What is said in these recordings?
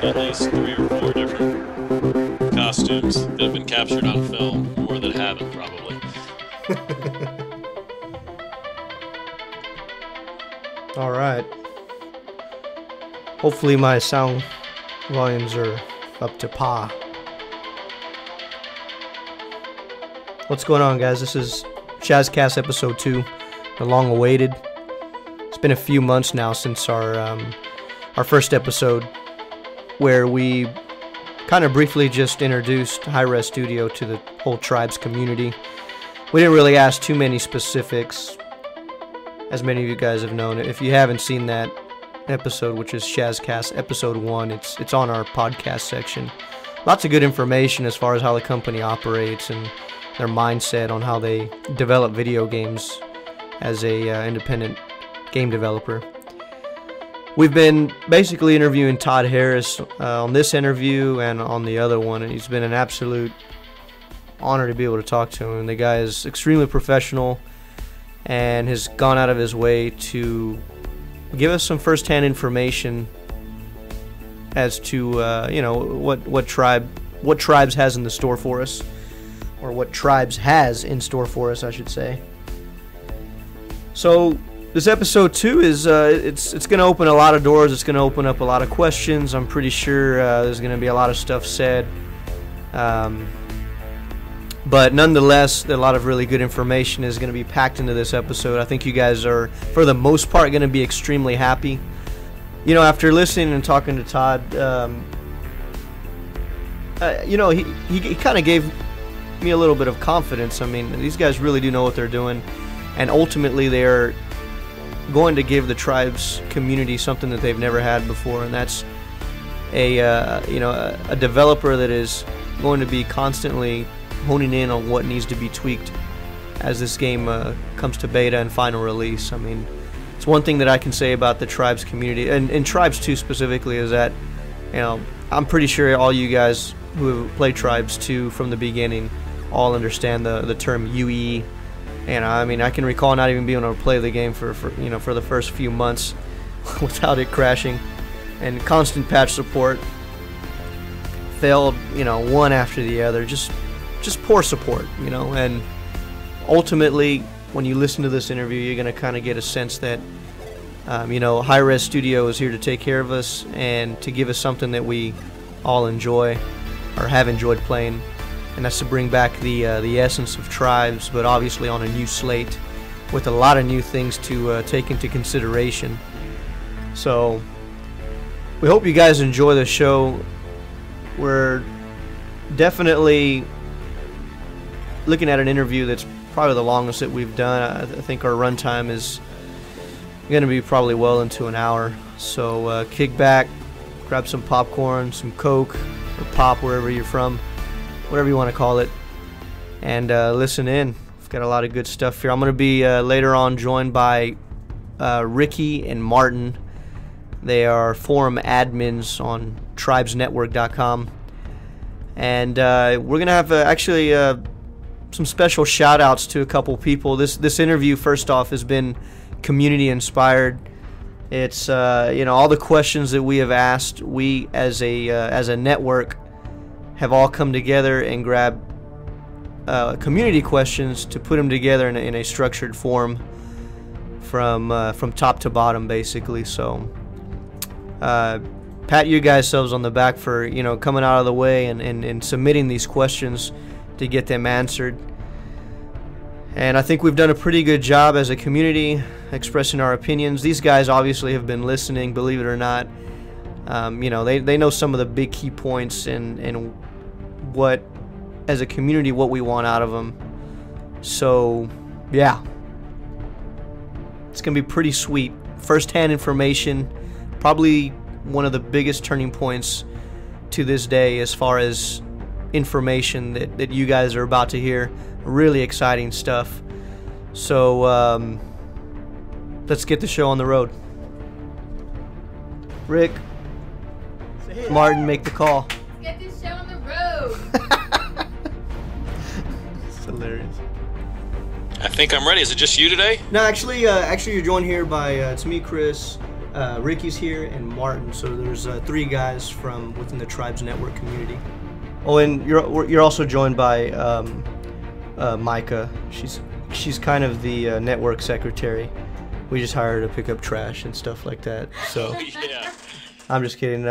been at least 3 or 4 different costumes that have been captured on film, or that haven't, probably. All right. Hopefully my sound volumes are up to par. What's going on, guys? This is Chazcast episode 2, the long-awaited. It's been a few months now since our first episode, where we kind of briefly just introduced Hi-rez Studio to the whole Tribes community. We didn't really ask too many specifics, as many of you guys have known. If you haven't seen that episode, which is Chazcast episode 1, it's on our podcast section. Lots of good information as far as how the company operates and their mindset on how they develop video games as a independent game developer. We've been basically interviewing Todd Harris on this interview and on the other one, and he's been an absolute honor to be able to talk to him. The guy is extremely professional and has gone out of his way to give us some first-hand information as to what Tribes has in the store for us, or what Tribes has in store for us, I should say. So this episode 2 is it's going to open a lot of doors. It's going to open up a lot of questions. I'm pretty sure there's going to be a lot of stuff said, but nonetheless, a lot of really good information is going to be packed into this episode. I think you guys are, for the most part, going to be extremely happy. You know, after listening and talking to Todd, he kind of gave me a little bit of confidence. I mean, these guys really do know what they're doing, and ultimately they're going to give the Tribes community something that they've never had before, and that's a developer that is going to be constantly honing in on what needs to be tweaked as this game comes to beta and final release. I mean, it's one thing that I can say about the Tribes community, and Tribes 2 specifically, is that, you know, I'm pretty sure all you guys who have played Tribes 2 from the beginning all understand the term UE. And I mean, I can recall not even being able to play the game for the first few months without it crashing, and constant patch support. Failed, one after the other, just poor support, and ultimately, when you listen to this interview, you're going to kind of get a sense that, Hi-rez Studio is here to take care of us and to give us something that we all enjoy or have enjoyed playing, and that's to bring back the essence of Tribes, but obviously on a new slate with a lot of new things to take into consideration. So we hope you guys enjoy the show. We're definitely looking at an interview that's probably the longest that we've done. I think our runtime is going to be probably well into an hour. So kick back, grab some popcorn, some Coke, or pop, wherever you're from, whatever you want to call it, and listen in. We've got a lot of good stuff here. I'm going to be later on joined by Ricky and Martin. They are forum admins on tribesnetwork.com, and we're going to have actually some special shout outs to a couple people. This interview, first off, has been community inspired. It's all the questions that we have asked, we as a network have all come together and grabbed community questions to put them together in a structured form from top to bottom, basically. So pat you guys selves on the back for coming out of the way and submitting these questions to get them answered. And I think we've done a pretty good job as a community expressing our opinions. These guys obviously have been listening, believe it or not. They know some of the big key points and what, as a community, what we want out of them. So, yeah. It's going to be pretty sweet. First-hand information, probably one of the biggest turning points to this day as far as information that you guys are about to hear. Really exciting stuff. So, let's get the show on the road. Rick, Martin, make the call. Let's get this show on the road. It's hilarious. I think I'm ready. Is it just you today? No, actually, you're joined here by it's me, Chris, Ricky's here, and Martin. So there's 3 guys from within the Tribes Network community. Oh, and you're also joined by Micah. She's kind of the network secretary. We just hired her to pick up trash and stuff like that. So Yeah. I'm just kidding.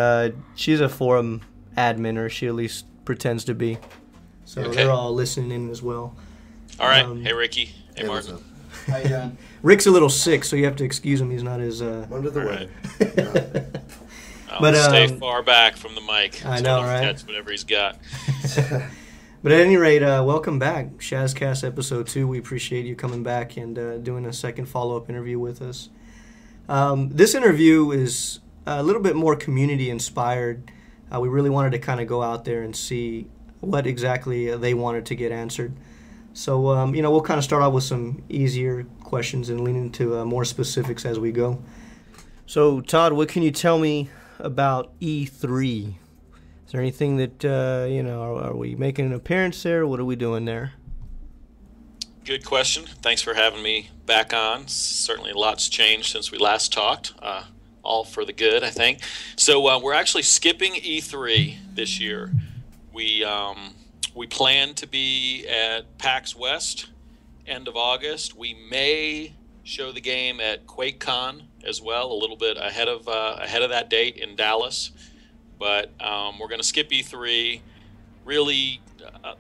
She's a forum admin, or she at least pretends to be. So Okay. they're all listening in as well. All right. Hey, Ricky. Hey, what's Martin. up? How you doing? Rick's a little sick, so you have to excuse him. He's not as. Under the All weather. I'll But, stay far back from the mic. I so know, don't right? catch whatever he's got. But at any rate, welcome back. Shazcast episode 2. We appreciate you coming back and doing a second follow-up interview with us. This interview is a little bit more community-inspired. We really wanted to kind of go out there and see what exactly they wanted to get answered. So, we'll kind of start off with some easier questions and lean into more specifics as we go. So, Todd, what can you tell me about E3? Is there anything that, are we making an appearance there? What are we doing there? Good question. Thanks for having me back on. Certainly lots changed since we last talked. All for the good, I think. So we're actually skipping E3 this year. We plan to be at PAX West end of August. We may show the game at QuakeCon as well, a little bit ahead of that date in Dallas. But we're going to skip E3. Really,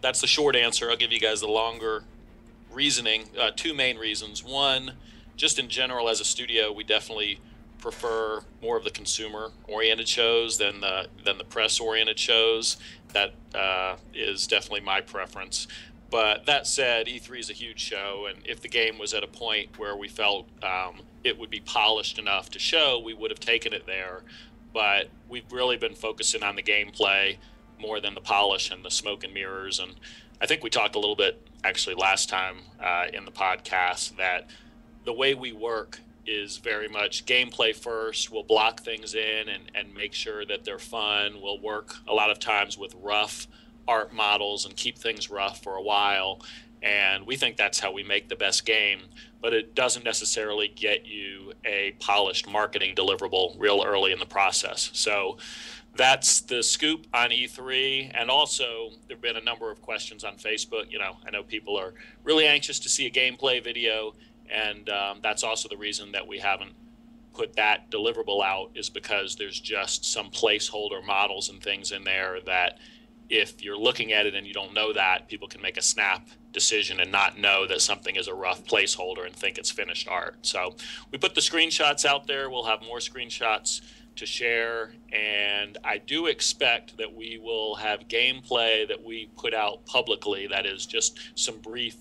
that's the short answer. I'll give you guys the longer reasoning. 2 main reasons. One, just in general as a studio, we definitely prefer more of the consumer-oriented shows than the press-oriented shows. That is definitely my preference. But that said, E3 is a huge show, and if the game was at a point where we felt it would be polished enough to show, we would have taken it there. But we've really been focusing on the gameplay more than the polish and the smoke and mirrors. And I think we talked a little bit actually last time in the podcast that the way we work is very much gameplay first. We'll block things in and make sure that they're fun. We'll work a lot of times with rough art models and keep things rough for a while. And we think that's how we make the best game. But it doesn't necessarily get you a polished marketing deliverable real early in the process. So that's the scoop on E3. And also, there have been a number of questions on Facebook. I know people are really anxious to see a gameplay video. And that's also the reason that we haven't put that deliverable out, is because there's just some placeholder models and things in there that if you're looking at it and you don't know that, people can make a snap decision and not know that something is a rough placeholder and think it's finished art. So we put the screenshots out there. We'll have more screenshots to share, and I do expect that we will have gameplay that we put out publicly, that is just some brief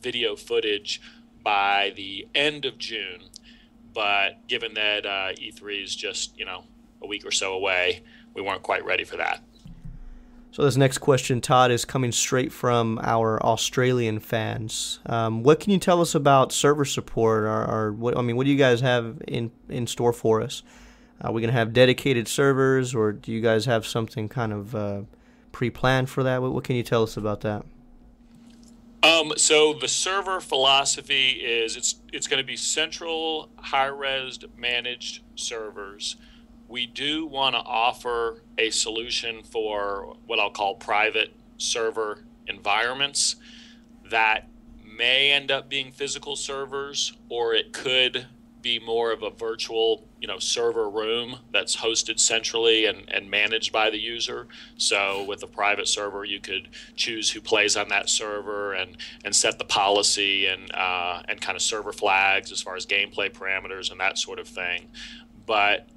video footage, by the end of June. But given that E3 is just a week or so away, we weren't quite ready for that. So this next question, Todd, is coming straight from our Australian fans. What can you tell us about server support? Or what do you guys have in store for us? Are we going to have dedicated servers, or do you guys have something kind of pre-planned for that? What can you tell us about that? So the server philosophy is it's going to be central Hi-rez managed servers. We do want to offer a solution for what I'll call private server environments that may end up being physical servers, or it could be more of a virtual, server room that's hosted centrally and managed by the user. So with a private server, you could choose who plays on that server and set the policy and kind of server flags as far as gameplay parameters and that sort of thing. But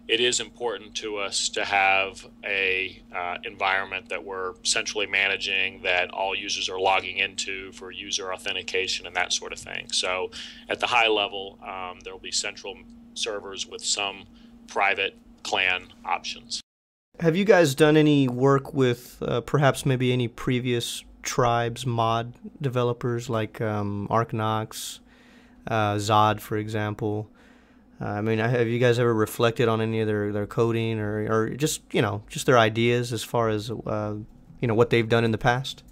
it is important to us to have a environment that we're centrally managing, that all users are logging into for user authentication and that sort of thing. So at the high level, there will be central servers with some private clan options. Have you guys done any work with perhaps maybe any previous Tribes mod developers like Arx, Zod, for example? Have you guys ever reflected on any of their coding or just their ideas as far as what they've done in the past?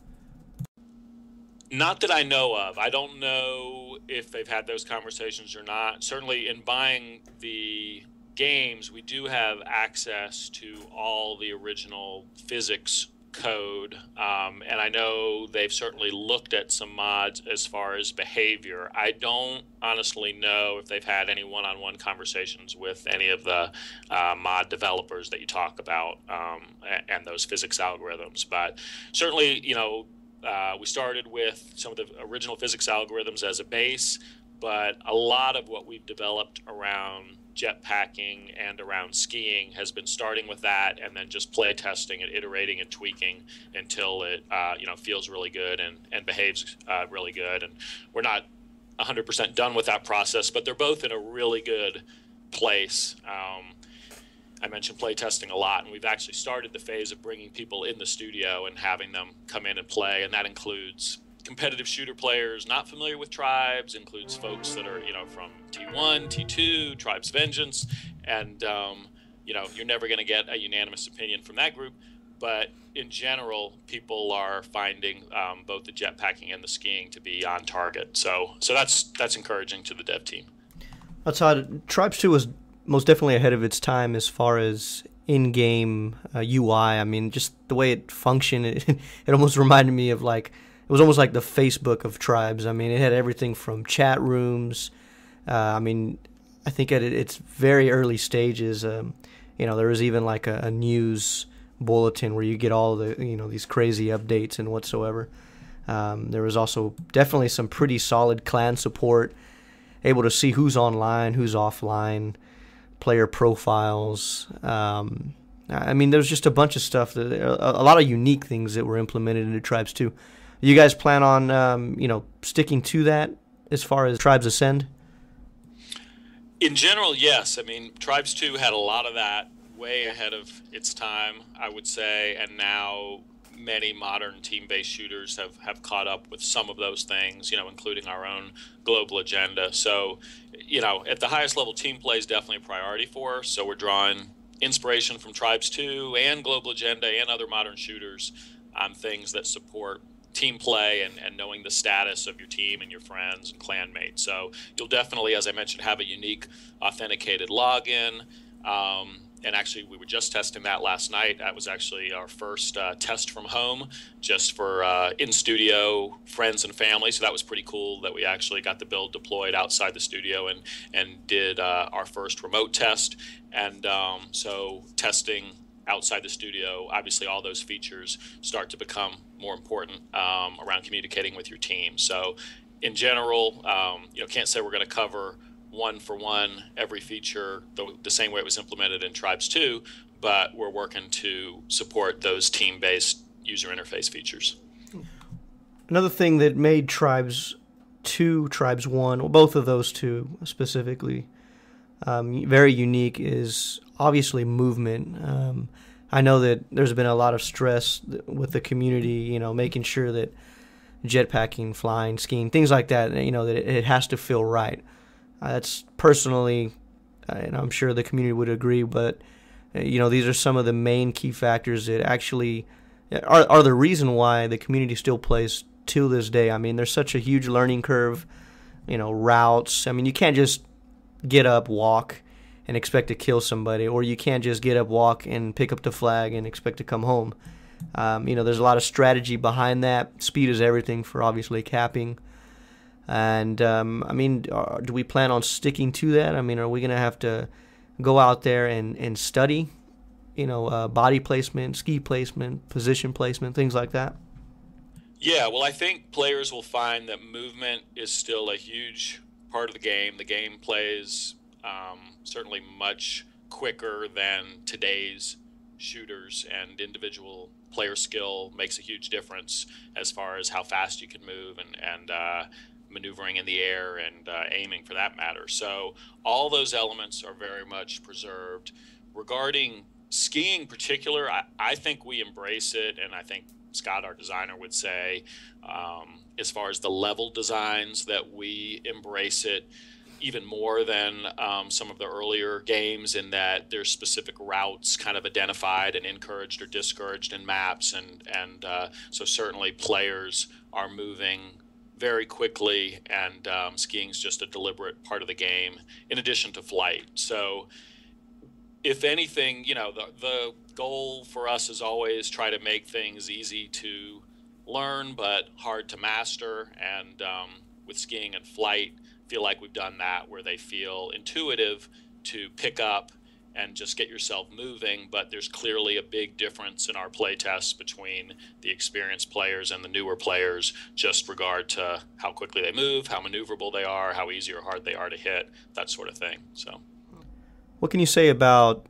Not that I know of. I don't know if they've had those conversations or not. Certainly, in buying the games, we do have access to all the original physics code, and I know they've certainly looked at some mods as far as behavior. I don't honestly know if they've had any one-on-one conversations with any of the mod developers that you talk about, and those physics algorithms. But certainly, we started with some of the original physics algorithms as a base, but a lot of what we've developed around jetpacking and around skiing has been starting with that, and then just play testing and iterating and tweaking until it feels really good and behaves really good. And we're not 100% done with that process, but they're both in a really good place. I mentioned play testing a lot, and we've actually started the phase of bringing people in the studio and having them come in and play, and that includes competitive shooter players not familiar with Tribes, includes folks that are from T1, T2, Tribes Vengeance, and you're never going to get a unanimous opinion from that group, but in general, people are finding both the jetpacking and the skiing to be on target. So that's encouraging to the dev team. Todd, Tribes 2 was most definitely ahead of its time as far as in-game UI. I mean, just the way it functioned, it almost reminded me of it was almost like the Facebook of Tribes. I mean, it had everything from chat rooms. I think at its very early stages, there was even like a news bulletin where you get all the, these crazy updates and whatsoever. There was also definitely some pretty solid clan support, able to see who's online, who's offline, player profiles. There's just a bunch of stuff, a lot of unique things that were implemented into Tribes 2. You guys plan on, sticking to that as far as Tribes Ascend? In general, yes. I mean, Tribes 2 had a lot of that way ahead of its time, I would say, and now many modern team-based shooters have caught up with some of those things, including our own global agenda. So, at the highest level, team play is definitely a priority for us. So we're drawing inspiration from Tribes 2 and global agenda and other modern shooters on things that support team play and knowing the status of your team and your friends and clan mates. So you'll definitely, as I mentioned, have a unique authenticated login. And actually, we were just testing that last night. That was actually our first test from home, just for in-studio friends and family. So that was pretty cool that we actually got the build deployed outside the studio and did our first remote test. And so testing outside the studio, obviously all those features start to become more important around communicating with your team. So in general, can't say we're going to cover one for one every feature the same way it was implemented in Tribes 2, but we're working to support those team-based user interface features. Another thing that made Tribes 2, Tribes 1, well, both of those two specifically, very unique is obviously movement. I know that there's been a lot of stress with the community, making sure that jetpacking, flying, skiing, things like that, that it has to feel right. That's personally, and I'm sure the community would agree, but these are some of the main key factors that actually are the reason why the community still plays to this day. I mean, there's such a huge learning curve, routes. I mean, you can't just get up, walk, and expect to kill somebody, or you can't just get up, walk, and pick up the flag and expect to come home. There's a lot of strategy behind that. Speed is everything for obviously capping. And, do we plan on sticking to that? I mean, are we going to have to go out there and study, body placement, ski placement, position placement, things like that? Yeah, well, I think players will find that movement is still a huge part of the game. The game plays certainly much quicker than today's shooters, and individual player skill makes a huge difference as far as how fast you can move and maneuvering in the air and aiming for that matter. So all those elements are very much preserved. Regarding skiing in particular, I think we embrace it, and I think Scott, our designer, would say as far as the level designs that we embrace it. even more than some of the earlier games, in that there's specific routes kind of identified and encouraged or discouraged in maps, and so certainly players are moving very quickly, and skiing is just a deliberate part of the game in addition to flight. So if anything, the goal for us is always try to make things easy to learn but hard to master, and with skiing and flight, feel like we've done that, where they feel intuitive to pick up and just get yourself moving. But there's clearly a big difference in our play tests between the experienced players and the newer players, just regard to how quickly they move, how maneuverable they are, how easy or hard they are to hit, that sort of thing. So what can you say about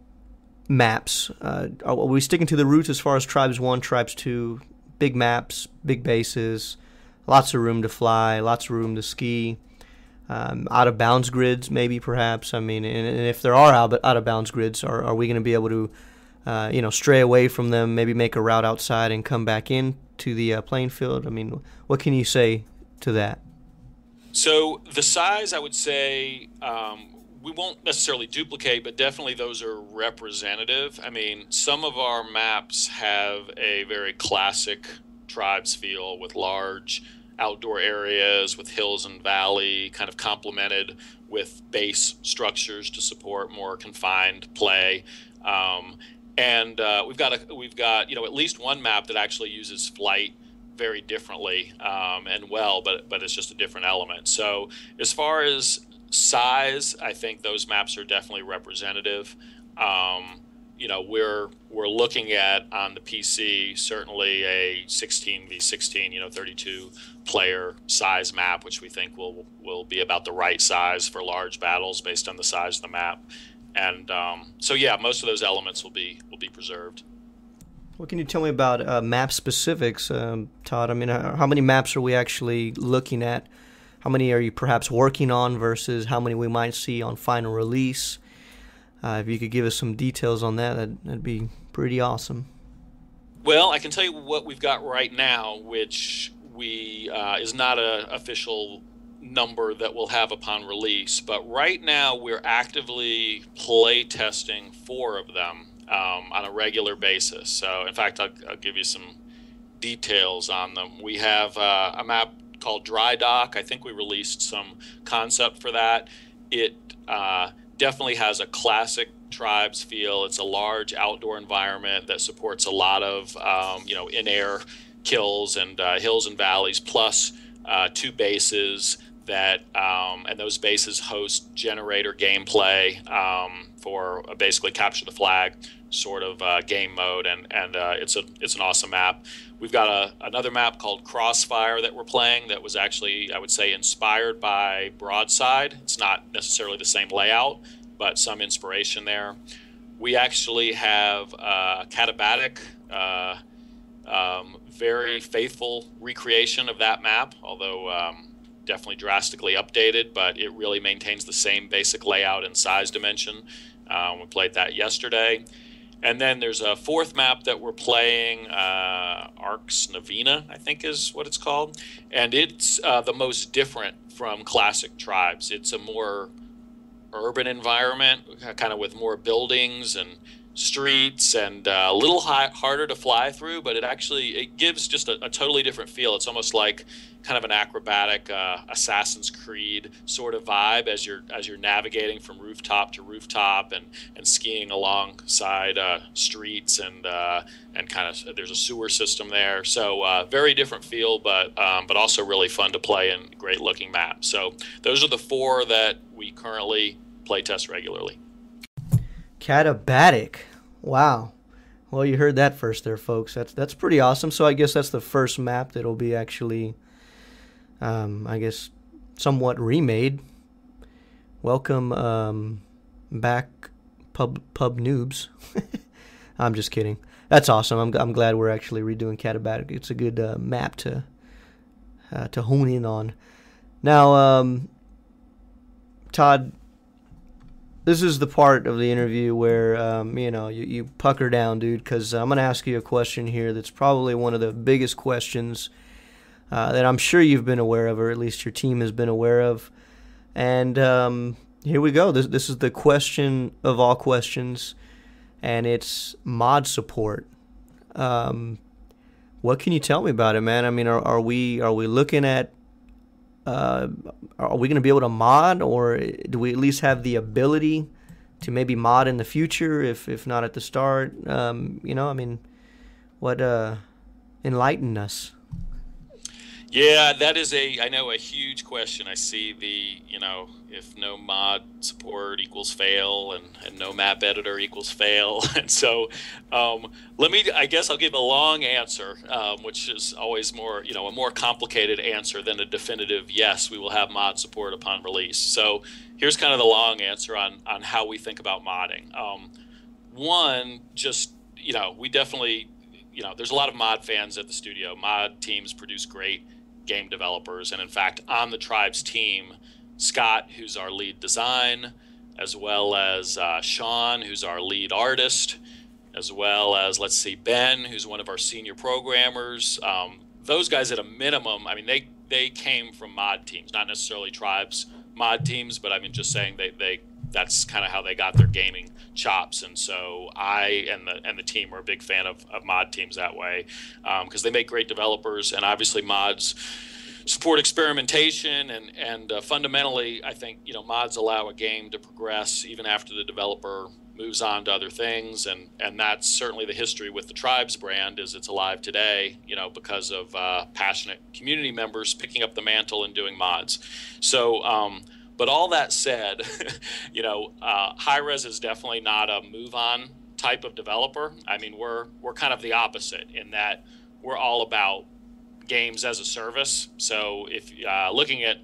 maps? Are we sticking to the roots as far as Tribes 1, Tribes 2, big maps, big bases, lots of room to fly, lots of room to ski, out-of-bounds grids maybe perhaps? I mean, and if there are out-of-bounds grids, are we going to be able to stray away from them, maybe make a route outside and come back in to the playing field? I mean, what can you say to that? So the size, I would say, we won't necessarily duplicate, but definitely those are representative. I mean, some of our maps have a very classic Tribes feel, with large outdoor areas with hills and valley, kind of complemented with base structures to support more confined play. And we've got at least one map that actually uses flight very differently and well, but it's just a different element. So as far as size, I think those maps are definitely representative. We're looking at, on the PC, certainly a 16v16, 32 player size map, which we think will be about the right size for large battles based on the size of the map. And most of those elements will be preserved. What can you tell me about map specifics, Todd? I mean, how many maps are we actually looking at? How many are you perhaps working on versus how many we might see on final release? If you could give us some details on that'd be pretty awesome. Well, I can tell you what we've got right now, which is not an official number that we'll have upon release. But right now, we're actively play testing 4 of them on a regular basis. So, in fact, I'll give you some details on them. We have a map called Dry Dock. I think we released some concept for that. It definitely has a classic Tribes feel. It's a large outdoor environment that supports a lot of in-air kills and hills and valleys, plus 2 bases that and those bases host generator gameplay for basically capture the flag sort of game mode, and it's an awesome map. We've got another map called Crossfire that we're playing that was actually, I would say, inspired by Broadside. It's not necessarily the same layout, but some inspiration there. We actually have Katabatic, very faithful recreation of that map, although definitely drastically updated, but it really maintains the same basic layout and size dimension. We played that yesterday. And then there's a 4th map that we're playing, Arx Novena, I think is what it's called. And it's the most different from classic Tribes. It's a more urban environment, kind of with more buildings and streets, and a little harder to fly through, but it gives just a totally different feel. It's almost like kind of an acrobatic Assassin's Creed sort of vibe as you're navigating from rooftop to rooftop and skiing alongside streets, and kind of there's a sewer system there. So very different feel, but also really fun to play and great looking map. So those are the 4 that we currently play test regularly. Katabatic. Wow. Well, you heard that first there, folks. That's pretty awesome. So I guess that's the first map that'll be actually, somewhat remade. Welcome back, pub noobs. I'm just kidding. That's awesome. I'm glad we're actually redoing Katabatic. It's a good map to hone in on. Now, Todd, this is the part of the interview where, you pucker down, dude, because I'm going to ask you a question here that's probably one of the biggest questions that I'm sure you've been aware of, or at least your team has been aware of. And here we go. This is the question of all questions, and it's mod support. What can you tell me about it, man? I mean, are we looking at are we going to be able to mod, or do we at least have the ability to maybe mod in the future, if not at the start? I mean, what enlighten us? Yeah, that is I know, a huge question. I see if no mod support equals fail, and no map editor equals fail. And so I guess I'll give a long answer, which is always more, a more complicated answer than a definitive yes, we will have mod support upon release. So here's kind of the long answer on how we think about modding. One, just, we definitely, there's a lot of mod fans at the studio. Mod teams produce great game developers, and in fact, on the Tribes team, Scott, who's our lead design, as well as Sean, who's our lead artist, as well as, Ben, who's one of our senior programmers. Those guys, at a minimum, I mean, they came from mod teams, not necessarily Tribes mod teams, but I mean, just saying that's kind of how they got their gaming chops. And so I and the team are a big fan of mod teams that way, because they make great developers, and obviously mods support experimentation, and fundamentally, I think mods allow a game to progress even after the developer moves on to other things, and that's certainly the history with the Tribes brand. Is it's alive today, because of passionate community members picking up the mantle and doing mods. So but all that said, Hi-rez is definitely not a move-on type of developer. I mean, we're kind of the opposite in that we're all about games as a service. So if looking at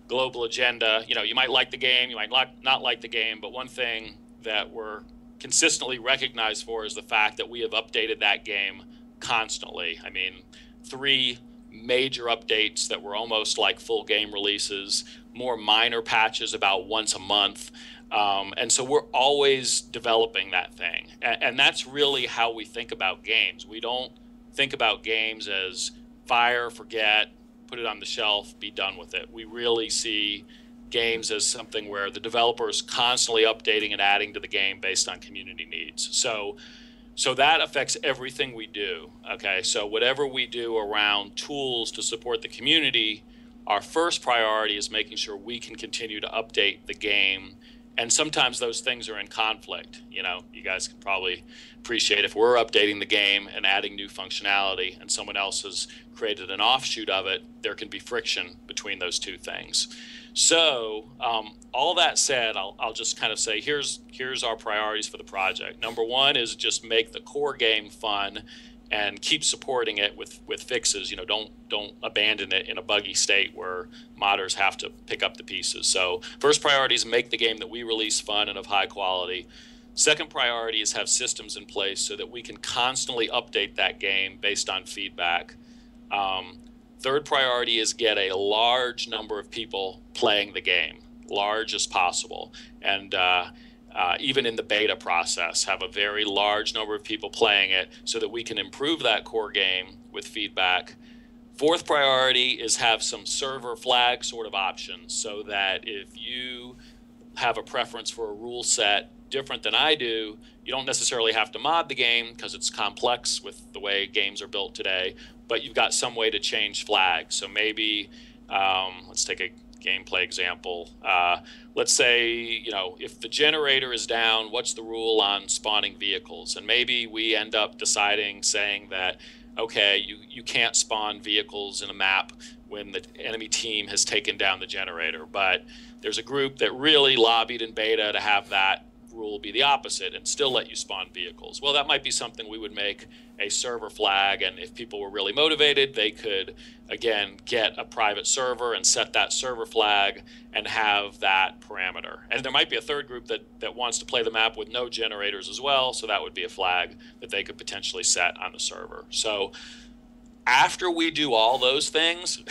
global agenda, you might like the game, you might not like the game, but one thing that we're consistently recognized for is the fact that we have updated that game constantly. I mean, 3 major updates that were almost like full game releases, more minor patches about once a month. And so we're always developing that thing. And that's really how we think about games. We don't think about games as fire, forget, put it on the shelf, be done with it. We really see games as something where the developer is constantly updating and adding to the game based on community needs. So that affects everything we do. Okay, so whatever we do around tools to support the community, our first priority is making sure we can continue to update the game. And sometimes those things are in conflict. You guys can probably appreciate if we're updating the game and adding new functionality and someone else has created an offshoot of it, there can be friction between those two things. So all that said, I'll just kind of say here's our priorities for the project. Number one is just make the core game fun and keep supporting it with fixes. Don't abandon it in a buggy state where modders have to pick up the pieces. So first priority is make the game that we release fun and of high quality. Second priority is have systems in place so that we can constantly update that game based on feedback. Third priority is get a large number of people playing the game, large as possible. And even in the beta process, have a very large number of people playing it so that we can improve that core game with feedback. Fourth priority is have some server flag sort of options so that if you have a preference for a rule set different than I do, you don't necessarily have to mod the game because it's complex with the way games are built today, but you've got some way to change flags. So maybe, let's take a gameplay example. Let's say, if the generator is down, what's the rule on spawning vehicles? And maybe we end up saying that, okay, you can't spawn vehicles in a map when the enemy team has taken down the generator. But there's a group that really lobbied in beta to have that rule be the opposite and still let you spawn vehicles. Well, that might be something we would make a server flag, and if people were really motivated, they could, again, get a private server and set that server flag and have that parameter. And there might be a third group that wants to play the map with no generators as well, so that would be a flag that they could potentially set on the server. So after we do all those things,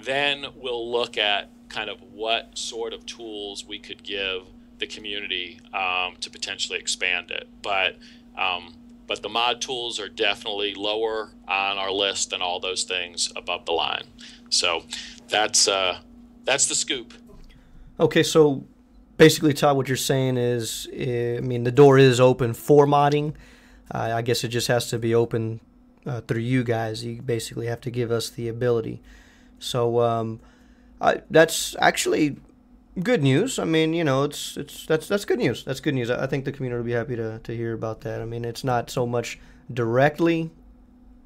then we'll look at kind of what sort of tools we could give the community to potentially expand it. But the mod tools are definitely lower on our list than all those things above the line. So that's the scoop. Okay, so basically, Todd, what you're saying is, I mean, the door is open for modding. I guess it just has to be open through you guys. You basically have to give us the ability. So that's actually good news. I mean, that's good news. That's good news. I think the community will be happy to hear about that. I mean, it's not so much directly,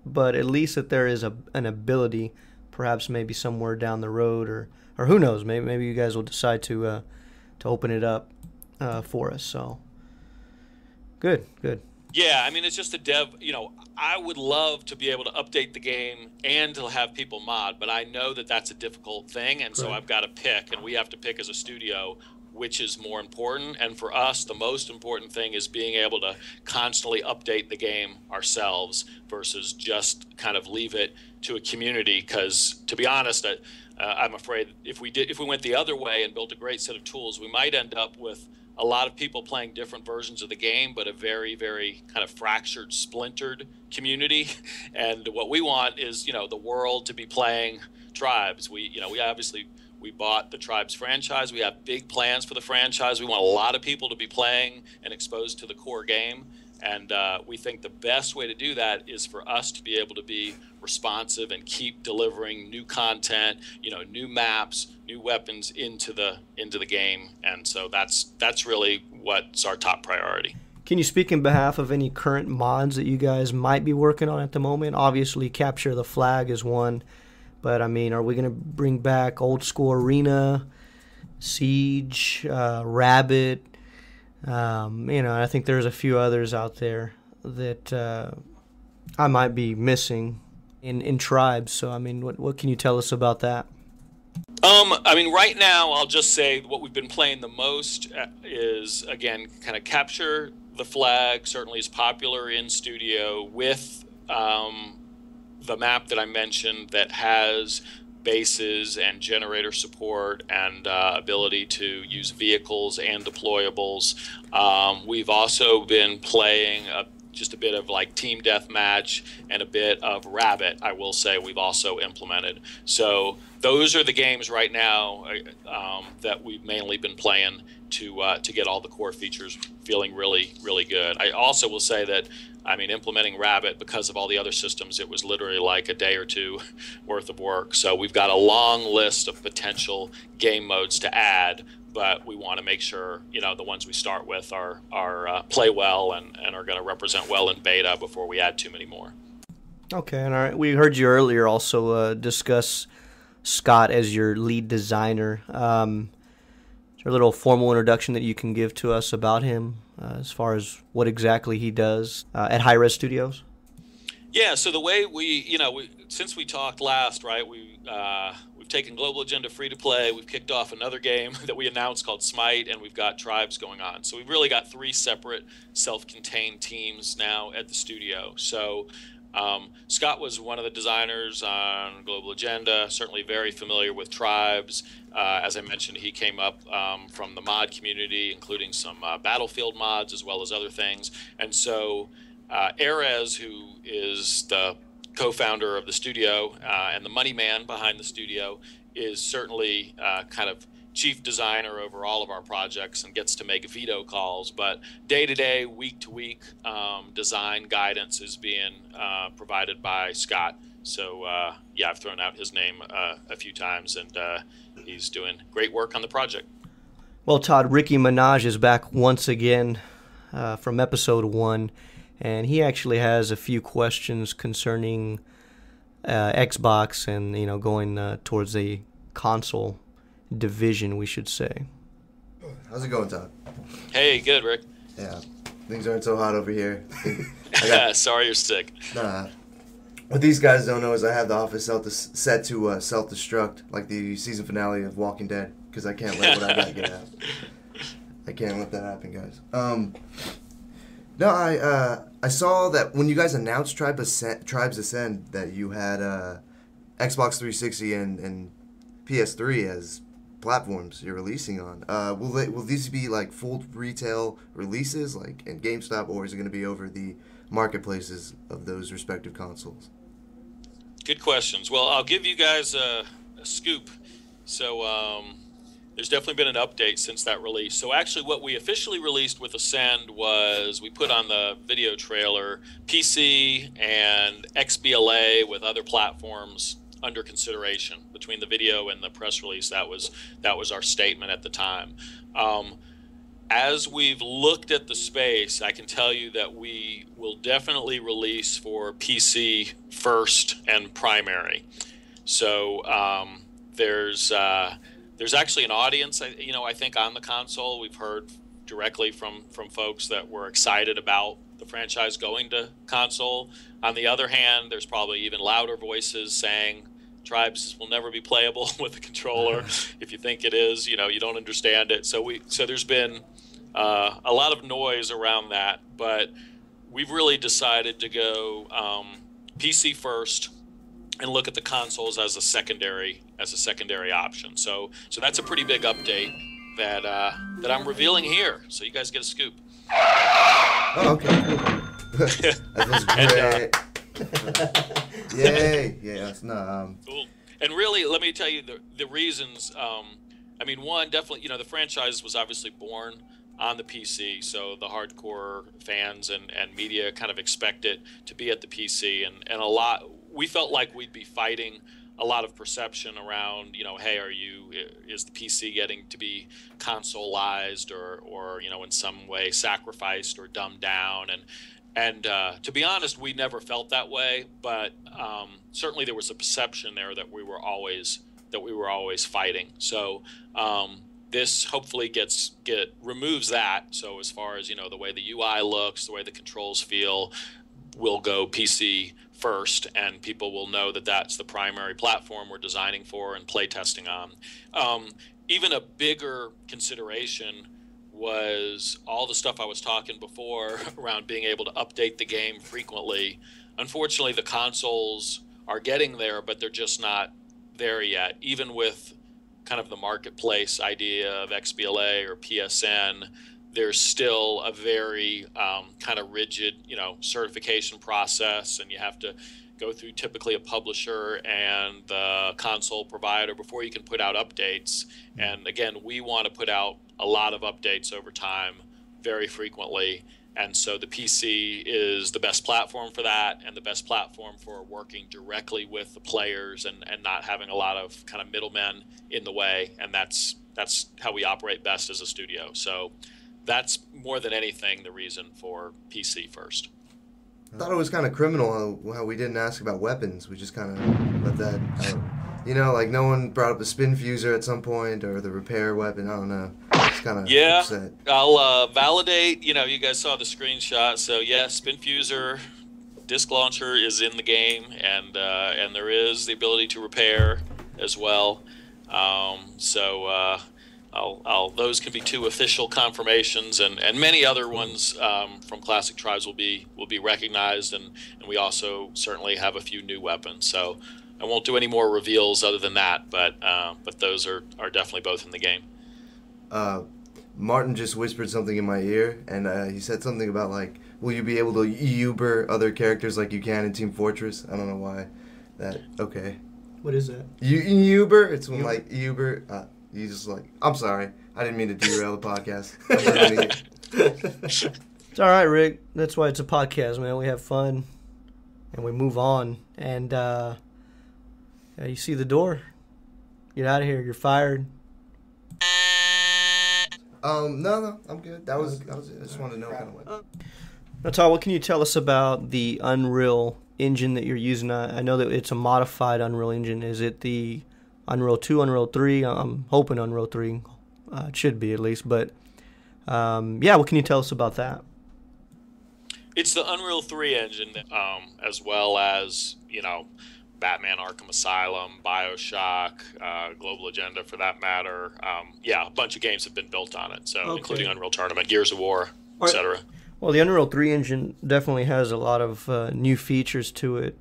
but at least that there is an ability, perhaps maybe somewhere down the road, or who knows, maybe you guys will decide to open it up for us. So good. Yeah, I mean, it's just a dev. I would love to be able to update the game and to have people mod, but I know that that's a difficult thing, and so I've got to pick, and we have to pick as a studio which is more important. And for us, the most important thing is being able to constantly update the game ourselves versus just kind of leave it to a community. Because to be honest, I'm afraid if we went the other way and built a great set of tools, we might end up with a lot of people playing different versions of the game, but a very, very kind of fractured, splintered community. And what we want is, the world to be playing Tribes. We obviously we bought the Tribes franchise. We have big plans for the franchise. We want a lot of people to be playing and exposed to the core game. And we think the best way to do that is for us to be able to be responsive and keep delivering new content, new maps, new weapons into the game. And so that's really what's our top priority. Can you speak in behalf of any current mods that you guys might be working on at the moment? Obviously, Capture the Flag is one, but I mean, are we going to bring back Old School Arena, Siege, Rabbit? I think there's a few others out there that I might be missing in Tribes. So, I mean, what can you tell us about that? I mean, right now, I'll just say what we've been playing the most is, again, kind of Capture the Flag. Certainly is popular in studio with the map that I mentioned that has bases and generator support and ability to use vehicles and deployables. We've also been playing just a bit of like team deathmatch and a bit of Rabbit, I will say we've also implemented. So those are the games right now that we've mainly been playing to get all the core features feeling really, really good. I also will say that, I mean, implementing Rabbit, because of all the other systems, it was literally like a day or two worth of work. So we've got a long list of potential game modes to add, but we want to make sure, the ones we start with are play well and are going to represent well in beta before we add too many more. Okay, and all right. We heard you earlier also discuss Scott as your lead designer. Is there a little formal introduction that you can give to us about him as far as what exactly he does at Hi-rez Studios? Yeah, so the way since we talked last, right, we've taken Global Agenda free to play. We've kicked off another game that we announced called Smite, and we've got Tribes going on. So we've really got 3 separate self-contained teams now at the studio. So Scott was one of the designers on Global Agenda, certainly very familiar with Tribes. As I mentioned, he came up from the mod community, including some Battlefield mods as well as other things. And so Arx, who is the co-founder of the studio and the money man behind the studio, is certainly kind of chief designer over all of our projects and gets to make veto calls. But day-to-day, week-to-week design guidance is being provided by Scott. So, I've thrown out his name a few times, and he's doing great work on the project. Well, Todd, Ricky Minaj is back once again from episode 1, and he actually has a few questions concerning Xbox and, going towards the console division, we should say. How's it going, Todd? Hey, good, Rick. Yeah, things aren't so hot over here. Sorry you're sick. Nah. What these guys don't know is I have the office set to self-destruct, like the season finale of Walking Dead, because I can't let what I got get out. I can't let that happen, guys. No, I saw that when you guys announced Tribes Ascend that you had Xbox 360 and PS3 as platforms you're releasing on. Will these be like full retail releases, like in GameStop, or is it going to be over the marketplaces of those respective consoles? Good questions. Well, I'll give you guys a scoop. So There's definitely been an update since that release. So actually what we officially released with Ascend was we put on the video trailer PC and XBLA with other platforms under consideration. Between the video and the press release, that was our statement at the time. As we've looked at the space, I can tell you that we will definitely release for PC first and primary. So there's actually an audience, I think, on the console. We've heard directly from folks that were excited about the franchise going to console. On the other hand, there's probably even louder voices saying Tribes will never be playable with a controller. If you think it is, you don't understand it. So there's been a lot of noise around that, but we've really decided to go PC first and look at the consoles as a secondary option. So that's a pretty big update that I'm revealing here. So you guys get a scoop. Oh, okay. That was great. Yay! Yeah, that's not. Cool. And really, let me tell you the reasons. One, definitely, the franchise was obviously born on the PC, so the hardcore fans and media kind of expect it to be at the PC, and a lot. We felt like we'd be fighting a lot of perception around, hey, is the PC getting to be consoleized or in some way sacrificed or dumbed down? And to be honest, we never felt that way, but certainly there was a perception there that we were always fighting. So this hopefully removes that. So as far as the way the UI looks, the way the controls feel, we'll go PC first, and people will know that that's the primary platform we're designing for and play testing on. Even a bigger consideration was all the stuff I was talking before around being able to update the game frequently. Unfortunately, the consoles are getting there, but they're just not there yet. Even with kind of the marketplace idea of XBLA or PSN, there's still a very kind of rigid, certification process, and you have to go through typically a publisher and the console provider before you can put out updates. And again, we want to put out a lot of updates over time, very frequently. And so the PC is the best platform for that, and the best platform for working directly with the players and not having a lot of kind of middlemen in the way. And that's how we operate best as a studio. So that's more than anything the reason for PC first. I thought it was kind of criminal how we didn't ask about weapons. We just kind of let that out. Like no one brought up the spin fuser at some point or the repair weapon. I don't know. It's kind of upset. I'll validate. You guys saw the screenshot. So yeah, spin fuser disc launcher is in the game, and there is the ability to repair as well. Those can be two official confirmations, and many other ones from Classic Tribes will be recognized, and we also certainly have a few new weapons. So I won't do any more reveals other than that, but those are definitely both in the game. Martin just whispered something in my ear, and he said something about will you be able to Uber other characters like you can in Team Fortress? I don't know why that. Okay. What is that? Uber. It's when Uber. You just I'm sorry. I didn't mean to derail the podcast. It's all right, Rick. That's why it's a podcast, man. We have fun, and we move on. And you see the door. Get out of here. You're fired. No, I'm good. That was it. I just wanted to know kind of what. Now, Todd, what can you tell us about the Unreal engine that you're using? I know that it's a modified Unreal engine. Is it the Unreal 2, Unreal 3? I'm hoping Unreal 3. It should be at least. But, what can you tell us about that? It's the Unreal 3 engine, as well as, Batman Arkham Asylum, BioShock, Global Agenda for that matter. A bunch of games have been built on it, so including Unreal Tournament, Gears of War, etc. Well, the Unreal 3 engine definitely has a lot of new features to it.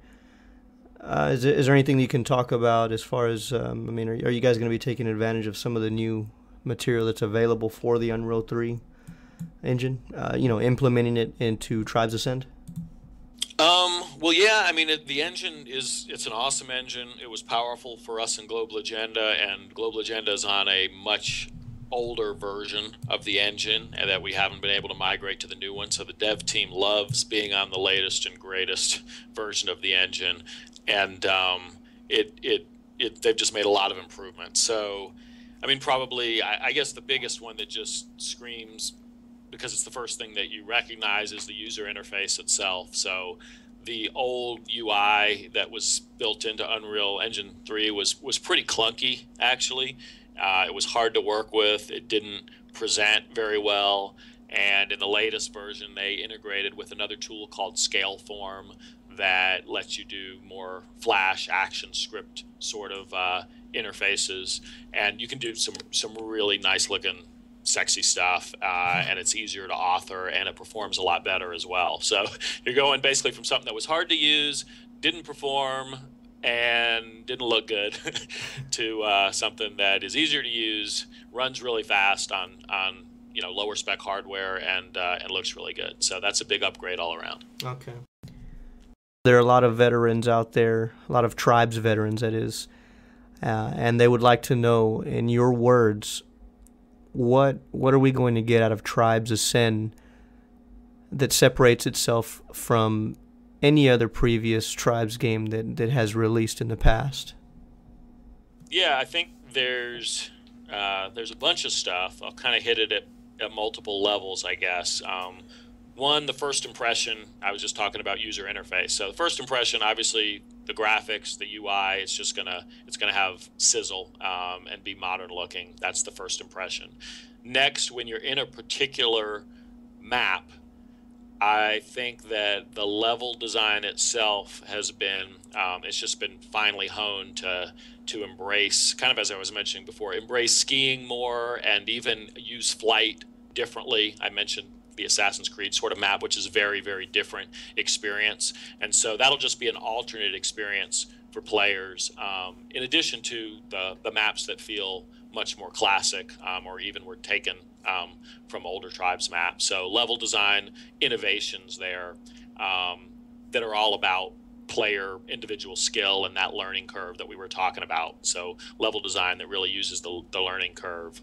Is there anything that you can talk about as far as, are you guys going to be taking advantage of some of the new material that's available for the Unreal 3 engine, implementing it into Tribes Ascend? Well, yeah, I mean, the engine it's an awesome engine. It was powerful for us in Global Agenda, and Global Agenda is on a much older version of the engine, and that we haven't been able to migrate to the new one. So the dev team loves being on the latest and greatest version of the engine, and they've just made a lot of improvements. So, I mean, probably I guess the biggest one that just screams, because it's the first thing that you recognize, is the user interface itself. So the old UI that was built into Unreal Engine 3 was pretty clunky, actually. It was hard to work with. It didn't present very well. And in the latest version, they integrated with another tool called Scaleform that lets you do more Flash action script sort of interfaces. And you can do some really nice looking sexy stuff, and it's easier to author, and it performs a lot better as well. So you're going basically from something that was hard to use, didn't perform, and didn't look good to something that is easier to use, runs really fast on lower spec hardware, and looks really good. So that's a big upgrade all around. Okay. There are a lot of veterans out there, a lot of Tribes veterans, that is, and they would like to know, in your words, what are we going to get out of Tribes Ascend that separates itself from any other previous Tribes game that has released in the past? Yeah, I think there's a bunch of stuff. I'll kind of hit it at multiple levels, I guess. One, the first impression, I was just talking about user interface. So the first impression, obviously, the graphics, the UI, it's gonna have sizzle and be modern looking. That's the first impression. Next, when you're in a particular map, I think that the level design itself has been, it's just been finely honed to embrace, kind of as I was mentioning before, embrace skiing more and even use flight differently. I mentioned the Assassin's Creed sort of map, which is a very, very different experience. And so that'll just be an alternate experience for players, in addition to the maps that feel much more classic, or even were taken from older Tribes maps. So level design innovations there that are all about player individual skill and that learning curve that we were talking about. So level design that really uses the learning curve.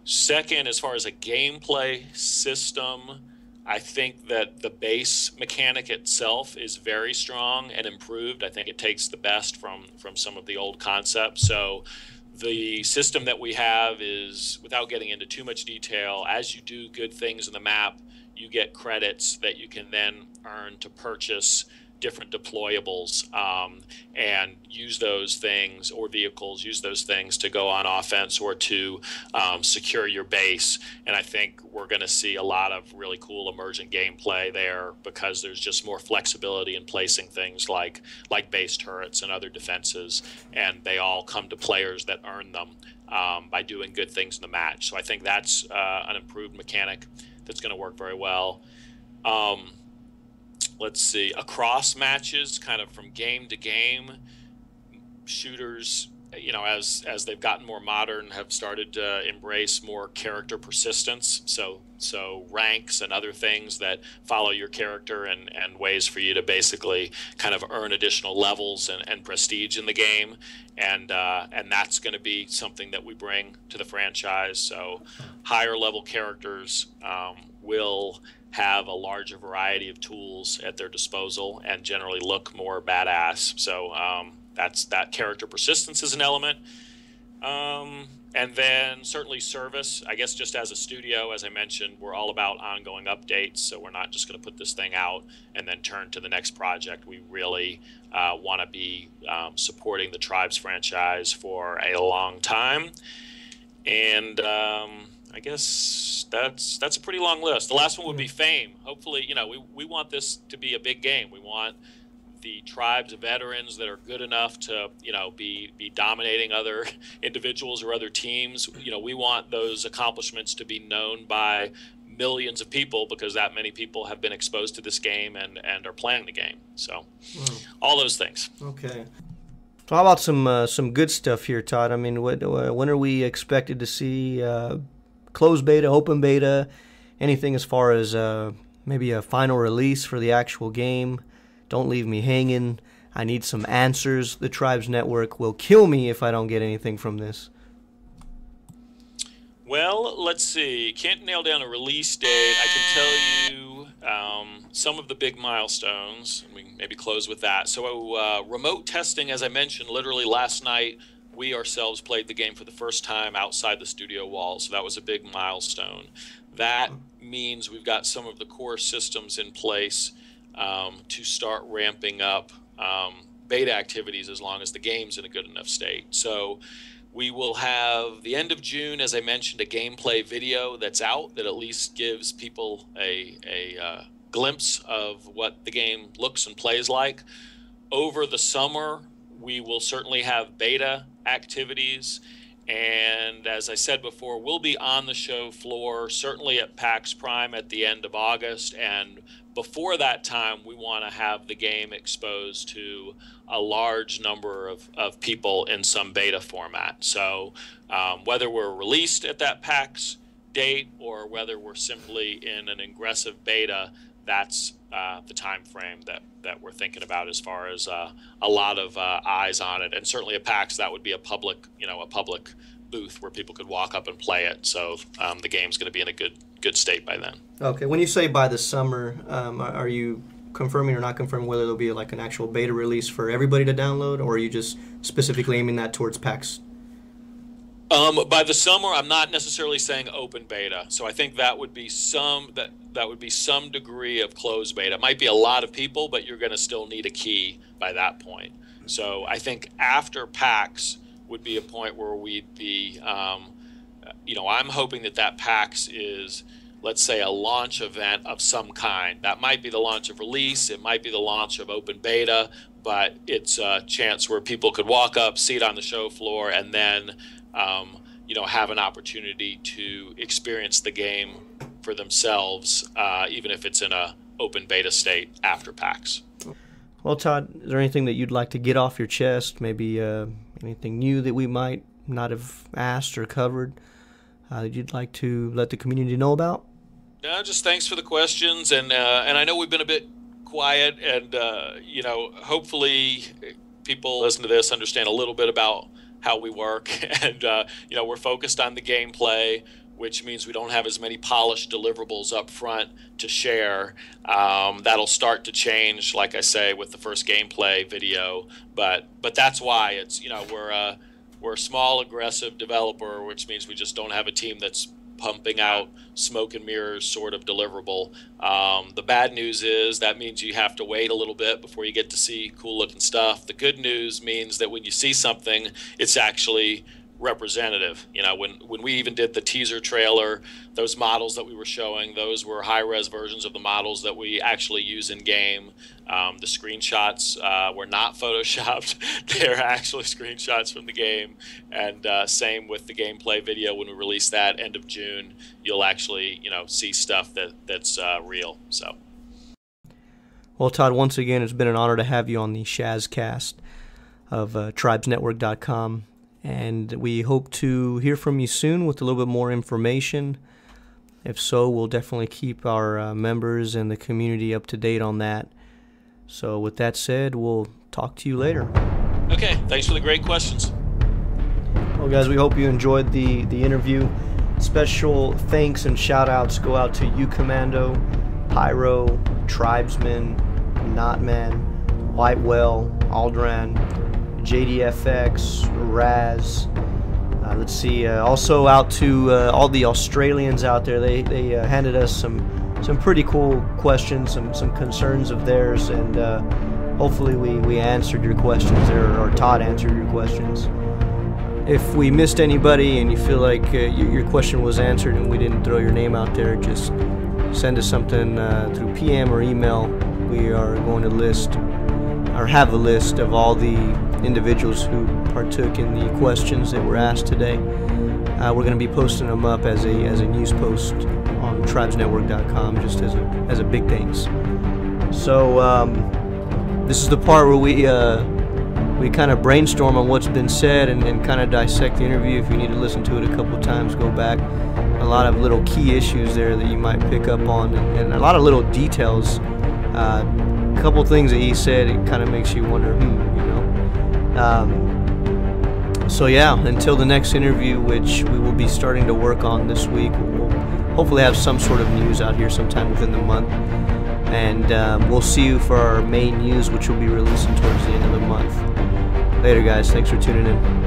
Second, as far as a gameplay system, I think that the base mechanic itself is very strong and improved. I think it takes the best from some of the old concepts. So the system that we have is, without getting into too much detail, as you do good things in the map, you get credits that you can then earn to purchase different deployables, and use those things, or vehicles, use those things to go on offense or to secure your base. And I think we're going to see a lot of really cool emergent gameplay there, because there's just more flexibility in placing things like base turrets and other defenses, and they all come to players that earn them by doing good things in the match. So I think that's an improved mechanic that's going to work very well. Let's see, across matches, kind of from game to game, shooters, as they've gotten more modern, have started to embrace more character persistence. So ranks and other things that follow your character, and ways for you to basically kind of earn additional levels and prestige in the game. And that's going to be something that we bring to the franchise. So higher level characters will have a larger variety of tools at their disposal and generally look more badass. So that character persistence is an element. And then certainly service. I guess just as a studio, as I mentioned, we're all about ongoing updates. So we're not just going to put this thing out and then turn to the next project. We really want to be supporting the Tribes franchise for a long time. And I guess that's a pretty long list. The last one would be fame. Hopefully, we want this to be a big game. We want the Tribes veterans that are good enough to, be dominating other individuals or other teams. We want those accomplishments to be known by millions of people, because that many people have been exposed to this game and are playing the game. So all those things. Okay. So how about some good stuff here, Todd? I mean, when are we expected to see closed beta, open beta, anything as far as maybe a final release for the actual game? Don't leave me hanging. I need some answers. The Tribes Network will kill me if I don't get anything from this. Well, let's see. Can't nail down a release date. I can tell you some of the big milestones, and we can maybe close with that. So remote testing, as I mentioned, literally last night, we ourselves played the game for the first time outside the studio walls. So that was a big milestone. That means we've got some of the core systems in place to start ramping up beta activities as long as the game's in a good enough state. So we will have the end of June, as I mentioned, a gameplay video that's out that at least gives people a glimpse of what the game looks and plays like. Over the summer, we will certainly have beta activities. And as I said before, we'll be on the show floor, certainly at PAX Prime at the end of August. And before that time, we want to have the game exposed to a large number of people in some beta format. So whether we're released at that PAX date or whether we're simply in an aggressive beta, that's the time frame that we're thinking about as far as a lot of eyes on it. And certainly at PAX, that would be a public booth where people could walk up and play it. So the game's going to be in a good state by then. Okay. When you say by the summer, are you confirming or not confirming whether there'll be like an actual beta release for everybody to download, or are you just specifically aiming that towards PAX? By the summer, I'm not necessarily saying open beta. So I think that would be some degree of closed beta. It might be a lot of people, but you're going to still need a key by that point. So I think after PAX would be a point where we'd be, I'm hoping that PAX is, let's say, a launch event of some kind. That might be the launch of release. It might be the launch of open beta, but it's a chance where people could walk up, see it on the show floor, and then have an opportunity to experience the game for themselves, even if it's in a open beta state after PAX. Well, Todd, is there anything that you'd like to get off your chest? Maybe anything new that we might not have asked or covered that you'd like to let the community know about? No, just thanks for the questions, and I know we've been a bit quiet, and hopefully people listen to this understand a little bit about how we work, and we're focused on the gameplay, which means we don't have as many polished deliverables up front to share. That'll start to change, like I say, with the first gameplay video, but that's why it's we're a small, aggressive developer, which means we just don't have a team that's pumping out smoke and mirrors sort of deliverable. The bad news is that means you have to wait a little bit before you get to see cool looking stuff. The good news means that when you see something, it's actually representative. When we even did the teaser trailer, those models that we were showing, those were high-res versions of the models that we actually use in game. The screenshots were not photoshopped. They're actually screenshots from the game. And same with the gameplay video. When we release that end of June, you'll actually see stuff that's real. So, well, Todd, once again, it's been an honor to have you on the Shazcast of tribesnetwork.com. And we hope to hear from you soon with a little bit more information. If so, we'll definitely keep our members and the community up to date on that. So with that said, we'll talk to you later. Okay, thanks for the great questions. Well, guys, we hope you enjoyed the interview. Special thanks and shout-outs go out to You Commando, Pyro, Tribesman, Notman, Whitewell, Aldran, JDFX, Raz. Let's see. Also out to all the Australians out there. They handed us some pretty cool questions, some concerns of theirs, and hopefully we answered your questions there, or Todd answered your questions. If we missed anybody and you feel like your question was answered and we didn't throw your name out there, just send us something through PM or email. We are going to list or have a list of all the individuals who partook in the questions that were asked today. We're going to be posting them up as a news post on tribesnetwork.com, just as a big things. So this is the part where we kind of brainstorm on what's been said and kind of dissect the interview. If you need to listen to it a couple times, go back. A lot of little key issues there that you might pick up on, and a lot of little details couple things that he said, it kind of makes you wonder, you know. So yeah, until the next interview, which we will be starting to work on this week, we'll hopefully have some sort of news out here sometime within the month. And we'll see you for our main news, which will be releasing towards the end of the month. Later, guys. Thanks for tuning in.